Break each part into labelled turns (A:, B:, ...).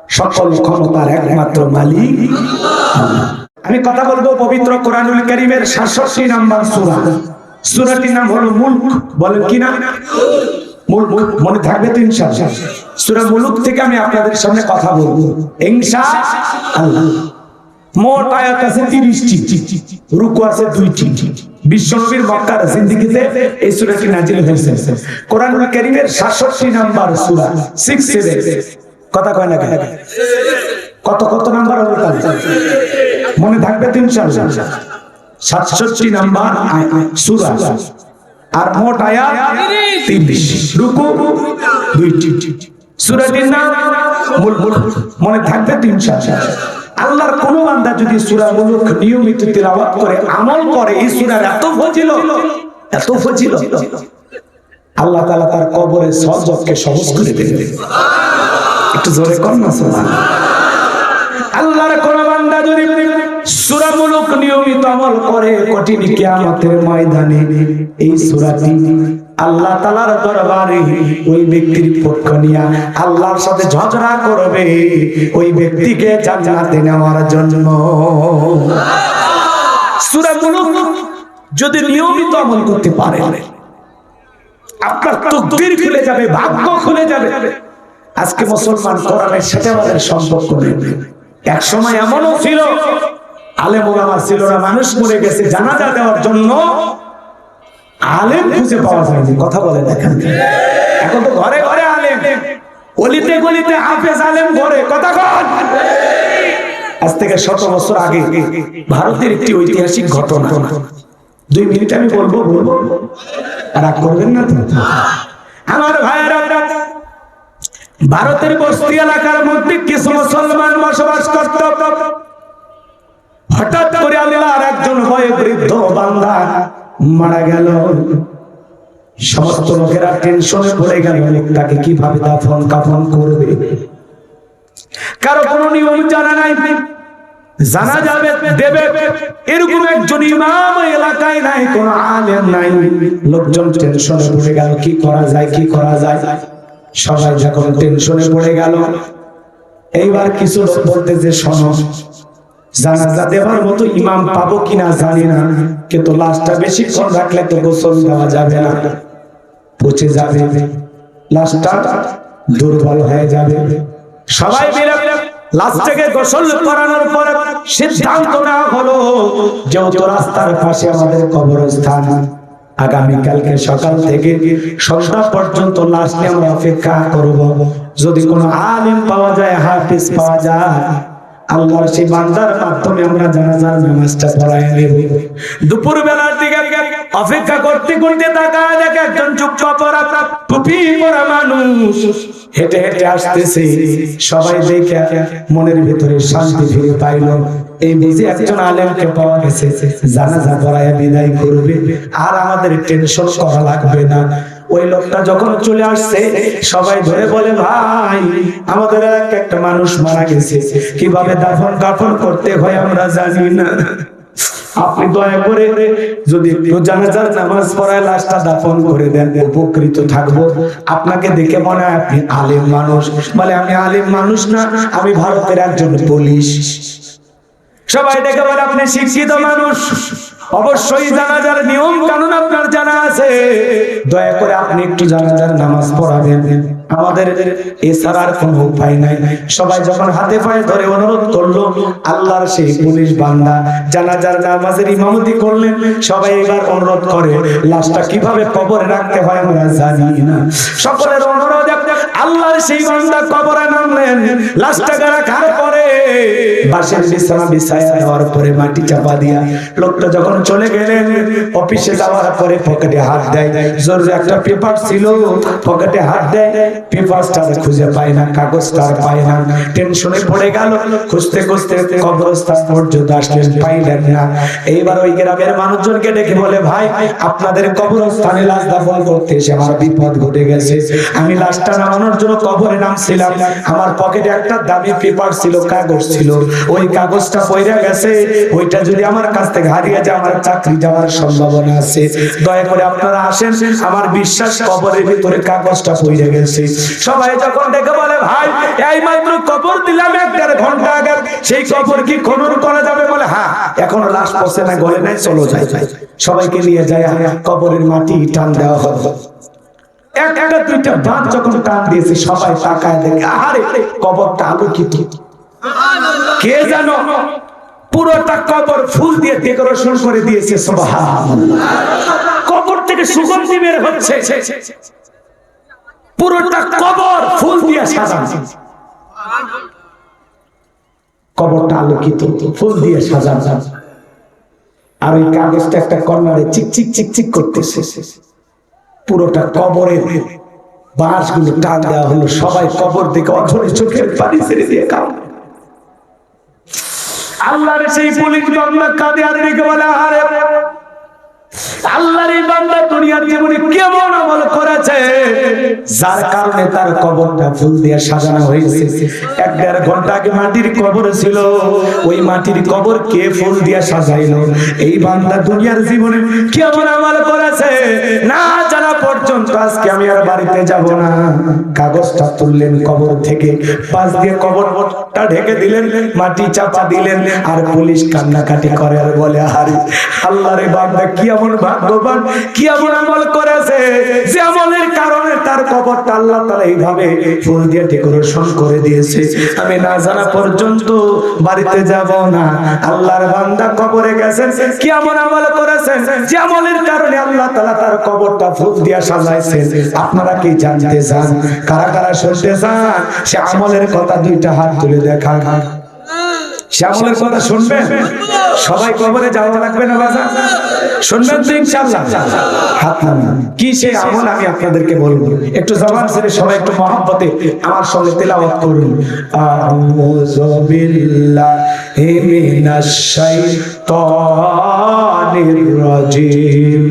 A: সকল ক্ষমতার একমাত্র মালিক আল্লাহ। আমি কথা বলবো পবিত্র কোরআনুল কারীমের ৬৭ নম্বর সূরা। সূরাটির নাম হলো মুলক। বলেন কি নাম? মুলক। মনে থাকবে তো ইনশাআল্লাহ। সূরা মুলক থেকে আমি আপনাদের সামনে কথা বলবো ইনশাআল্লাহ। মোট আয়াত আছে 30টি, রুকু আছে 2টি। বিশ্বনবীর মক্কার জিন্দেগিতে এই সূরাটি নাযিল হয়েছে। কোরআনুল কারীমের ৬৭ নম্বর সূরা 67। কথা কয় না কেন? কত কত নাম্বার হলো তাহলে? মনে থাকবে তো ইনশাআল্লাহ। ৬৭ নাম্বার সূরা আর মোট আয়াত 30, রুকু 2টি। সূরাটির নাম মুলক। মনে থাকবে তো ইনশাআল্লাহ। আল্লাহর কোন বান্দা যদি সূরা মুলক নিয়মিত তিলাওয়াত করে, আমল করে, এই সূরার এত ফজিলত, এত ফজিলত, আল্লাহ তাআলা তার কবরের সওয়াবকে সহজ করে দেবে। একটু জোরে কর না সুবহানাল্লাহ। আল্লাহর কোন বান্দা যদি সূরা মুলক নিয়মিত আমল করে, কঠিন কিয়ামতের ময়দানে এই সূরাটি আল্লাহ তাআলার দরবারে ওই ব্যক্তির পক্ষ নিয়ে আল্লাহর সাথে ঝগড়া করবে ওই ব্যক্তিকে জান্নাতে নেওয়ার জন্য। সূরা মুলক যদি নিয়মিত আমল করতে পারেন, আপনার তাকদীর খুলে যাবে, ভাগ্য খুলে যাবে। আজকে মুসলমান কোরআনের সাথে আমাদের সম্পর্ক নেই। এক সময় এমনও ছিল, আলেম ওলামা ছিল না, মানুষ মরে গেছে, জানাজা দেওয়ার জন্য আলেম খুঁজে পাওয়া যায়নি। কথা বলে দেখেন, এখন তো ঘরে ঘরে আলেম, অলিতে গলিতে হাফেজ আলেম ঘরে। কথা কন। আজ থেকে 100 বছর আগে ভারতের একটি ঐতিহাসিক ঘটনা, 2 মিনিট আমি বলবো, রাগ করবেন না তো? আমার ভাইয়েরা, ভারতের বস্তি এলাকার মধ্যে কিছু মুসলমান বসবাস করত। হঠাৎ করে আল্লাহর একজন বয়োবৃদ্ধ বান্দা মারা গেল। সমস্ত লোকেরা টেনশনে পড়ে গেল, তাকে কিভাবে দাফন কাফন করবে। কারো কোনো নিয়ম জানা নাই, জানা যাবে দেবে এরকম একজন ইমাম এলাকায় নাই, কোন আলেম নাই। লোকজন টেনশনে পড়ে গেল, কি করা যায়, কি করা যায়। সবাই যখন টেনশনে পড়ে গেল, এইবার কিছু লোক বলতে যে শোনো, জানাজা দেওয়ার মতো ইমাম পাবো কিনা জানি না, কিন্তু লাশটা বেশিক্ষণ রাখলে তো গোসল দেওয়া যাবে না, পচে যাবে, লাশটা দুর্বল হয়ে যাবে। সবাই মিলে লাশটাকে গোসল করানোর পরে সিদ্ধান্ত নেওয়া হলো, যেহেতু রাস্তার পাশে আমাদের কবরস্থান, আগামীকালকে সকাল থেকে সন্ধ্যা পর্যন্ত লাশ নিয়ে আমরা অপেক্ষা করব। যদি কোনো আলেম পাওয়া যায়, হাফেজ পাওয়া যায়, আল্লাহর সেই বান্দার মাধ্যমে আমরা জানাজার নামাজটা পড়াই নেব। দুপুর বেলার দিকে অপেক্ষা করতে করতে তাকায় দেখে একজন চুপচাপ পরা, টুপি পরা মানুষ হেঁটে হেঁটে আসতেছে। সবাই দেখে মনের ভিতরে শান্তি ফিরে পাইল, এই বুঝে একজন আলেমকে পাওয়া গেছে, জানাজা পড়ায় বিদায় করবে, আর আমাদের টেনশন করা লাগবে না। ওই লোকটা যখন চলে আসছে, সবাই ধরে বলে, ভাই আমাদের একটা মানুষ মারা গেছে, কিভাবে দাফন কাফন করতে হয় আমরা জানি না, আপনি দয়া করে যদি একটু জানাজার নামাজ পড়ায় লাশটা দাফন করে দেন, উপকৃত থাকবো। আপনাকে দেখে মনে হয় আপনি আলেম মানুষ। বলে, আমি আলেম মানুষ না, আমি ভারতের একজন পুলিশ। সবাই দেখে বলে, আপনি শিক্ষিত মানুষ, অবশ্যই জানাজার নিয়ম কানুন আপনার জানা আছে, দয়া করে আপনি একটু জানাজার নামাজ পড়াবেন, আমাদের এছাড়া আর কোনো উপায় নাই। সবাই যখন হাতে পায়ে ধরে অনুরোধ করলো, আল্লাহর সেই পুলিশ বান্দা জানাজার নামাজের ইমামতি করলেন। সবাই এবার অনুরোধ করে, লাশটা কিভাবে কবরে রাখতে হয় আমরা জানি না। সকলের অনুরোধ, আল্লাহর সেই বান্দা কবরে নামলেন। লাশটাকে রাখার পরে বাঁশের বিছানা বিছায়া দেওয়ার পরে মাটি চাপা দিয়া লোকটা যখন চলে গেলেন, অফিসে যাওয়ার পরে পকেটে হাত দেয়, জরুরি একটা পেপার ছিল, পকেটে হাত দেয়, পেপারটা খুঁজে পায় না, কাগজটা পায় না, টেনশনে পড়ে গেল। খুঁজতে খুঁজতে কবরস্থান পর্যন্ত আসলেন, পাইলেন না। এইবার ওই গ্রামের মানুষজনকে ডেকে বলে, ভাই আপনাদের কবরস্থানে লাশ দাফন করতে এসে আমার বিপদ ঘটে গেছে। আমি লাশটা নামানোর জন্য কবরে নামছিলাম, আমার পকেটে একটা দামি পেপার ছিল, কাগজ ছিল, ওই কাগজটা পড়ে গেছে। ওইটা যদি আমার কাছ থেকে হারিয়ে যায়, আমার চাকরি যাওয়ার সম্ভাবনা আছে। দয়া করে আপনারা আসেন, আমার বিশ্বাস কবরের ভিতরে কাগজটা পড়ে গেছে। সবাই যখন ডেকে বলে, ভাই এই মাত্র কবর দিলাম, সেই কবর কি খনন করা যাবে? বলে হ্যাঁ, এখন লাশ পচে না, গলে নাই, চলো যাই। সবাইকে নিয়ে যায়, কবরের মাটি টান দেওয়া হবে। একটা দুইটা বাঁধ যখন টান দিয়েছে, সবাই তাকায় দেখে আরে কবরটা আলোকিত। কে জানো পুরোটা কবর ফুল দিয়ে ডেকোরেশন করে দিয়েছে। সুবহানাল্লাহ। কবর থেকে সুগন্ধি বের হচ্ছে, পুরোটা কবর ফুল দিয়ে সাজানো। কবরটা আলোকিত, ফুল দিয়ে সাজানো। আর ওই কাগজটা একটা কর্নারে চিকচিক চিকচিক করতেছে। পুরোটা কবরের বাঁশগুলো টান দেওয়া হলো। সবাই কবর থেকে অঝরে চোখের পানি ছেড়ে দিয়ে কাঁদে। আল্লাহর সেই পুলিশ বান্দা কাঁদে আর দেখে বলে আরে আল্লাহর এই বান্দা দুনিয়ার জীবনে কেমন আমল করেছে যার কারণে তার কবরটা ফুল দিয়ে সাজানো হয়েছে। 1-1.5 ঘন্টা আগে মাটির কবর ছিল, ওই মাটির কবর কে ফুল দিয়ে সাজাইলো? এই বান্দা দুনিয়ার জীবনে কেমন আমল করেছে না জানা পর্যন্ত আজকে আমি আর বাড়িতে যাব না। কাগজটা তুললেন কবর থেকে, পাশ দিয়ে কবরটা ঢেকে দিলেন, মাটি চাপা দিলেন। আর পুলিশ কান্নাকাটি করে আর বলে আরে আল্লাহর এই বান্দা কি এমন ভাগ্যবান, কি এমন আমল করেছে যে আমলের কারণে তার কবরটা আল্লাহ তাআলা এইভাবে ফুল দিয়ে ডেকোরেশন করে দিয়েছে। আমি না জানা পর্যন্ত বাড়িতে যাব না। আল্লাহর বান্দা কবরে গেছেন, কি এমন আমল করেছেন যে আমলের কারণে আল্লাহ তাআলা তার কবরটা ফুল দিয়ে সাজাইছেন। আপনারা কি জানতে চান? কারা কারা শুনতে চান? সে আমলের কথা দুইটা হাত তুলে দেখান। সে আমলের কথা শুনবেন? সবাই কবরে যাওয়া লাগবে না বাবা? শুনবেন তো ইনশাআল্লাহ? হাত নামান। কি সেই আমল আমি আপনাদেরকে বলবো, একটু জবান ছেড়ে সবাই একটু মহব্বতে আমার সঙ্গে তেলাওয়াত করুন। আউযু বিল্লাহি মিনাশ শাইতানির রাজিম,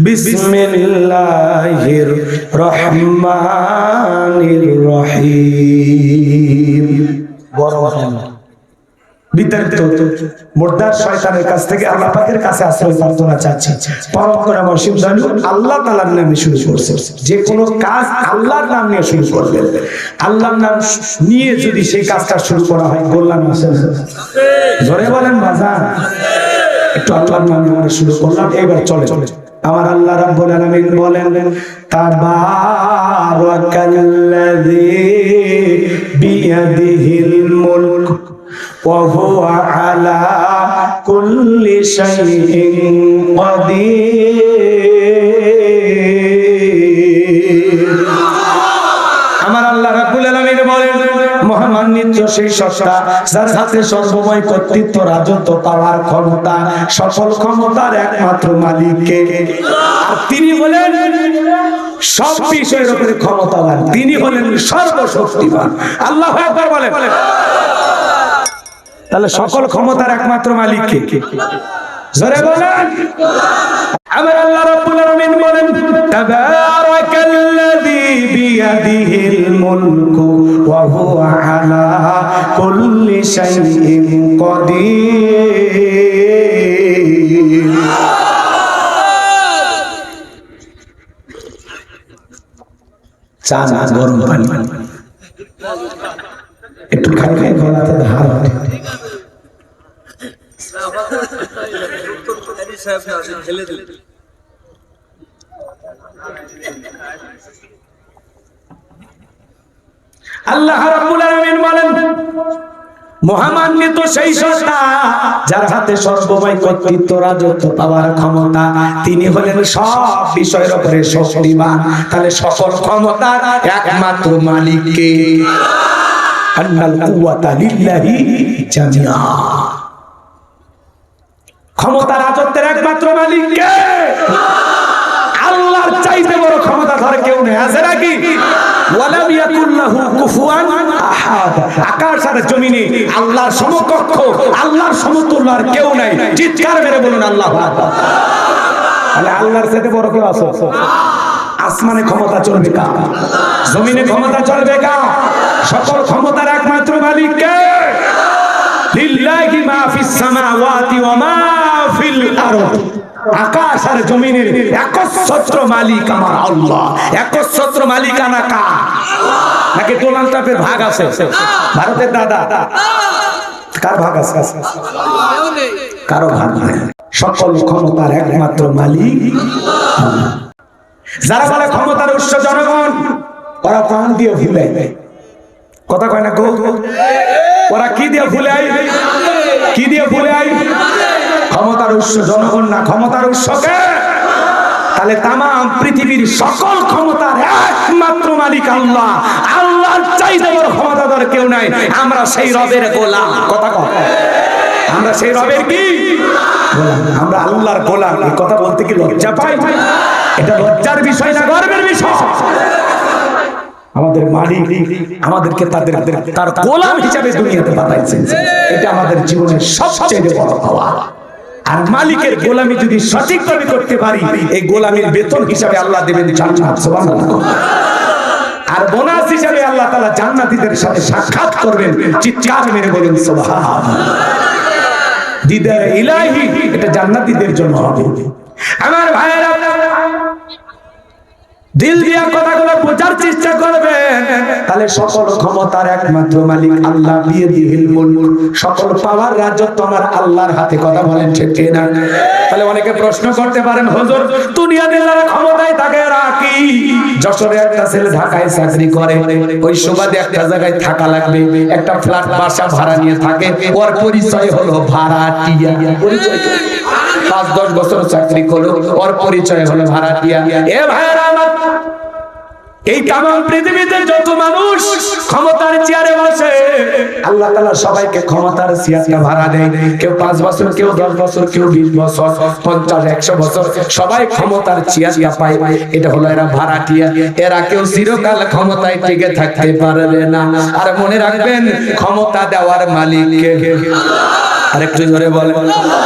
A: বিসমিল্লাহির রহমানির রহিম। বড় বিতাড়িত মুর্দার শয়তানের কাছ থেকে আল্লাহ পাকের কাছে আশ্রয় প্রার্থনা চাচ্ছি। পরম করুণাময় দয়ালু আল্লাহ তাআলার নামে শুরু করছে। যে কোনো কাজ আল্লাহর নাম নিয়ে শুরু করবেন। আল্লাহর নাম নিয়ে যদি সেই কাজটা শুরু করা হয় কল্যাণ আছে। জোরে বলেন বাজার। একটু আল্লাহর নাম নিয়ে শুরু করলাম, এবার চলে আমার আল্লাহ রাব্বুল আলামিন বলেন তাবারাকাল্লাযী বিয়াদিহিল মুলক وهو على كل شيء قدير। আমার আল্লাহ রাব্বুল আলামিন বলেন মহামান্বিত সেই সত্তা যার হাতে সর্বময় কর্তৃত্ব, রাজত্ব, পাওয়ার, ক্ষমতা, সকল ক্ষমতার একমাত্র মালিক কে? আর তিনি বলেন সব বিষয়ের উপরে ক্ষমতাবান, তিনি হলেন সর্বশক্তিমান। আল্লাহু আকবার বলেন। তাহলে সকল ক্ষমতার একমাত্র মালিক কে? জোরে বলেন। আমার আল্লাহ রাব্বুল আলামিন বলেন তাবারাকাল্লাযী বিয়াদিহিল মুলকু ওয়া হুয়া আলা কুল্লি শাইইন কাদির। চা গরম পানি একটু খাই খাই গলাতে ধার ওঠে। আল্লাহ রাব্বুল আলামিন বলেন মহামান্বিত সেই সত্তা যার হাতে সর্বময় কর্তৃত্ব, রাজত্ব, পাওয়ার, ক্ষমতা, তিনি হলেন সব বিষয়ের উপরে শক্তিমান। তাহলে সকল ক্ষমতার একমাত্র মালিক কে? আন্নাল কুওয়াতা লিল্লাহি জামিআ। ক্ষমতা, রাজত্বের একমাত্র মালিক কে? আল্লাহর চাইতে বড় ক্ষমতাধর কেউ নেই, আছে নাকি? ওয়ালাম ইয়াকুল লাহু কুফুয়ান আহাদ। আকাশ আর জমিনে আল্লাহর সমকক্ষ, আল্লাহর সমতুল্য আর কেউ নাই। চিৎকার মেরে বলুন আল্লাহু আকবার। তাহলে আল্লাহর চাইতে বড় কেউ আছে? আসমানে ক্ষমতা চলবে কা? জমিনে ক্ষমতা চলবে কা? সকল ক্ষমতার একমাত্র মালিক কে? লিল্লাহি মা ফিস সামাওয়াতি ওয়া মা ফিল আরদ। আকাশ আর জমিনের একচ্ছত্র মালিক আমার আল্লাহ। একচ্ছত্র মালিকানা কার? নাকি ডোনাল্ড ট্রাম্পের ভাগ আছে? ভারতের দাদা কার ভাগ আছে? কারো ভাগ নাই। সকল ক্ষমতার একমাত্র মালিক আল্লাহ। যারা বলে ক্ষমতার উৎস জনগণ, ওরা প্রাণ দিয়ে ভুলে, কথা কয় না গো? ওরা কি দিয়ে ভুলে? কি দিয়ে ভুলে? ক্ষমতার উৎস জনগণ না, ক্ষমতার উৎস কে? তাহলে তামাম পৃথিবীর সকল ক্ষমতার একমাত্র মালিক আল্লাহ। আল্লাহর চাইতে বড় ক্ষমতাধর কেউ নাই। আমরা সেই রবের গোলাম। কথা কয়, আমরা সেই রবের কি গোলাম? আমরা আল্লাহর গোলাম। এই কথা বলতে কি লজ্জা পাই? এটা লজ্জার বিষয় না, গর্বের বিষয়। আমাদের মালিক আমাদেরকে তার গোলাম হিসাবে দুনিয়াতে পাঠাইছেন। এটা আমাদের জীবনের সবচেয়ে বড় পাওয়া। আর মালিকের গোলামি যদি সঠিকভাবে করতে পারি, এই গোলামির বেতন হিসাবে আল্লাহ দেবেন জান্নাত। সুবহানাল্লাহ। আর বোনাস হিসাবে আল্লাহ তাআলা জান্নাতীদের সাথে সাক্ষাৎ করবেন। চিৎকার মেরে বলেন সুবহানাল্লাহ। দিদার ইলাহি, এটা জান্নাতীদের জন্য হবে। আমার ভাইয়েরা, দিল দিয়া কথাগুলো বোঝার চেষ্টা করবেন। তাহলে সকল ক্ষমতার একমাত্র মালিক আল্লাহ। বিয়াদিহিল মুলক, সকল পাওয়ার রাজত্ব আমার আল্লাহর হাতে। কথা বলেন ঠিক না? তাহলে অনেকে প্রশ্ন করতে পারেন, হুজুর দুনিয়াতে যারা ক্ষমতায় থাকে এরা কি? যশোরে একটা ছেলে ঢাকায় চাকরি করে, ওই সুবাদে একটা জায়গায় থাকা লাগবে, একটা ফ্ল্যাট বাসা ভাড়া নিয়ে থাকে, ওর পরিচয় হলো ভাড়াটিয়া। পরিচয় 5-10 বছর চাকরি করলো, ওর পরিচয় হলো ভাড়াটিয়া। এ ভাইরা আমার, এই তামাম পৃথিবীতে যত মানুষ ক্ষমতার চেয়ারে বসে, আল্লাহ তাআলা সবাইকে ক্ষমতার চেয়ারটা ভাড়া দেয়। কেউ 5 বছর, কেউ 10 বছর, কেউ 20 বছর, 50-100 বছর, সবাই ক্ষমতার চেয়ারটা পায়। এটা হলো এরা ভাড়াটিয়া। এরা কেউ চিরকাল ক্ষমতায় টিকে থাকতে পারবে না। আর মনে রাখবেন, ক্ষমতা দেওয়ার মালিক কে? আরেকটু জোরে বলেন।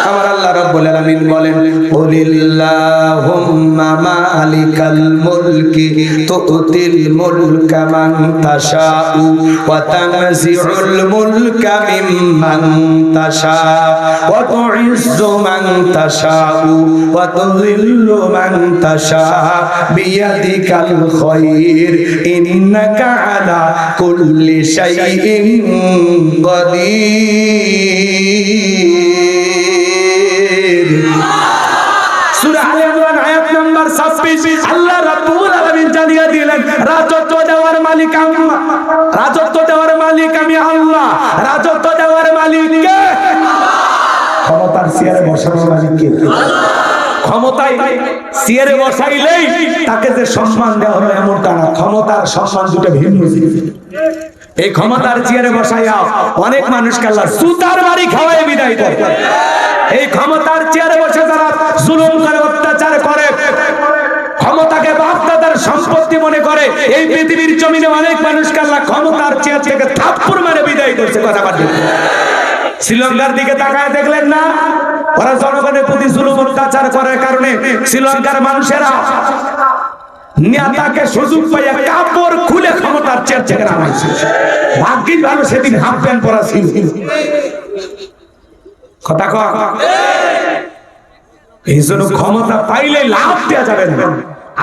A: আমার আল্লাহ রাব্বুল আলামিন বলেন, কুলিল্লাহুম্মা মালিকাল মুলকি তুতিল মুলকা মান তাশাউ ওয়া তানজিউল মুলকা মিম্মান তাশা ওয়া তুইজ্জু মান তাশাউ ওয়া তুযিল্লু মান তাশা বিয়াদিকাল খায়র ইন্নাকা আলা কুল্লি শাইইন কাদির। সূরা আলে ইমরান আয়াত নাম্বার 26। আল্লাহ রাব্বুল আলামিন জানিয়ে দিলেন, রাজত্ব দেওয়ার মালিক আমি। রাজত্ব দেওয়ার মালিক আমি আল্লাহ। রাজত্ব দেওয়ার মালিক কে? ক্ষমতার চেয়ারে বসানোর মালিক কে? ক্ষমতায় চেয়ারে বসাইলেই তাকে যে সম্মান দেওয়া হলো এমনটা না। ক্ষমতার সম্মান দুটো ভিন্ন জিনিস। এই ক্ষমতার চেয়ারে বসাইয়া অনেক মানুষকে আল্লাহ সুতার বাড়ি খাওয়ায় বিদায় করে। এই ক্ষমতার চেয়ারে বসে যারা জুলুম করে, অত্যাচার করে, ক্ষমতাকে বাপদাদার সম্পত্তি মনে করে, এই পৃথিবীর জমিনে অনেক মানুষকে আল্লাহ ক্ষমতার চেয়ার থেকে থাপ্পড় মারে বিদায় করছে। কথা বলেন। শ্রীলঙ্কার দিকে তাকায় দেখলেন না? ওরা জনগণের প্রতি জুলুম অত্যাচার করার কারণে শ্রীলঙ্কার মানুষেরা নেতাকে সুযোগ পাইয়া কাপড় খুলে ক্ষমতার চেয়ার থেকে নামাইছে। ভাগ্যিস ভালো সেদিন হাফ প্যান্ট পরা ছিল। কথা কয়। এই জন্য ক্ষমতা পাইলে লাভ দেওয়া যাবে না।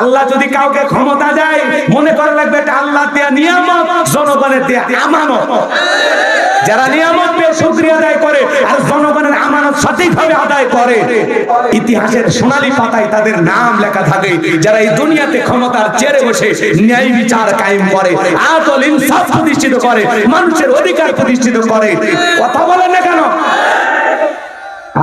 A: আল্লাহ যদি কাউকে ক্ষমতা দেয়, মনে করে লাগবে এটা আল্লাহ দেয়া নিয়ামত, জনগণের দেয়া আমানত। যারা নিয়ামত পেয়ে শুকরিয়া আদায় করে আর জনগণের আমানত সঠিকভাবে আদায় করে, ইতিহাসের সোনালী পাতায় তাদের নাম লেখা থাকে। যারা এই দুনিয়াতে ক্ষমতার চেয়ারে বসে ন্যায় বিচার কায়েম করে, আদল ইনসাফ প্রতিষ্ঠিত করে, মানুষের অধিকার প্রতিষ্ঠিত করে। কথা বলেন না কেন?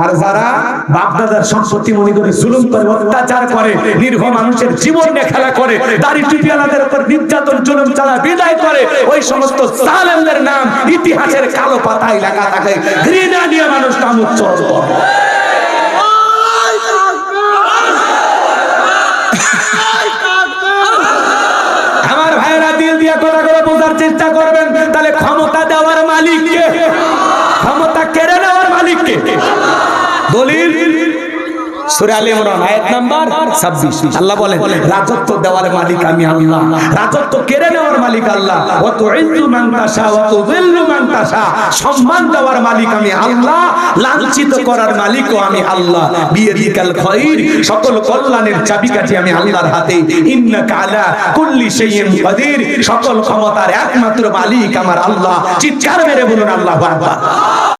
A: আর যারা বাপদাদার সম্পত্তি মনে করে জুলুম করে, অত্যাচার করে, নিরীহ মানুষের জীবন নিয়ে খেলা করে, দাড়ি টুপিওয়ালাদের উপর নির্যাতন জুলুম চালা বিদায় করে, ওই সমস্ত জালেমদের নাম ইতিহাসের কালো পাতায় লেখা থাকে। ঘৃণা নিয়ে মানুষ নাম উচ্চারণ করে। আমার ভাইয়েরা, দিল দিয়ে কথা করে বোঝার চেষ্টা করবেন। তাহলে ক্ষমতা দেওয়ার মালিক কে? ক্ষমতা কেড়ে নেওয়ার মালিক কে? দলিল সূরা আলে ইমরান আয়াত নাম্বার 26। আল্লাহ বলেন, রাজত্ব দেওয়ার মালিক আমি আল্লাহ, রাজত্ব কেড়ে নেওয়ার মালিক আল্লাহ। ওয়া তুইজ্জু মান তাশা ওয়া তুযিল্লু মান তাশা, সম্মান দেওয়ার মালিক আমি আল্লাহ, লাঞ্ছিত করার মালিকও আমি আল্লাহ। বিয়াদিকাল খায়র, সকল কল্যাণের চাবিকাঠি আমি আল্লাহর হাতে। ইন্নাকা আলা কুল্লি শাইইন কাদির, সকল ক্ষমতার একমাত্র মালিক আমার আল্লাহ। চিৎকার মেরে বলুন আল্লাহু আকবার।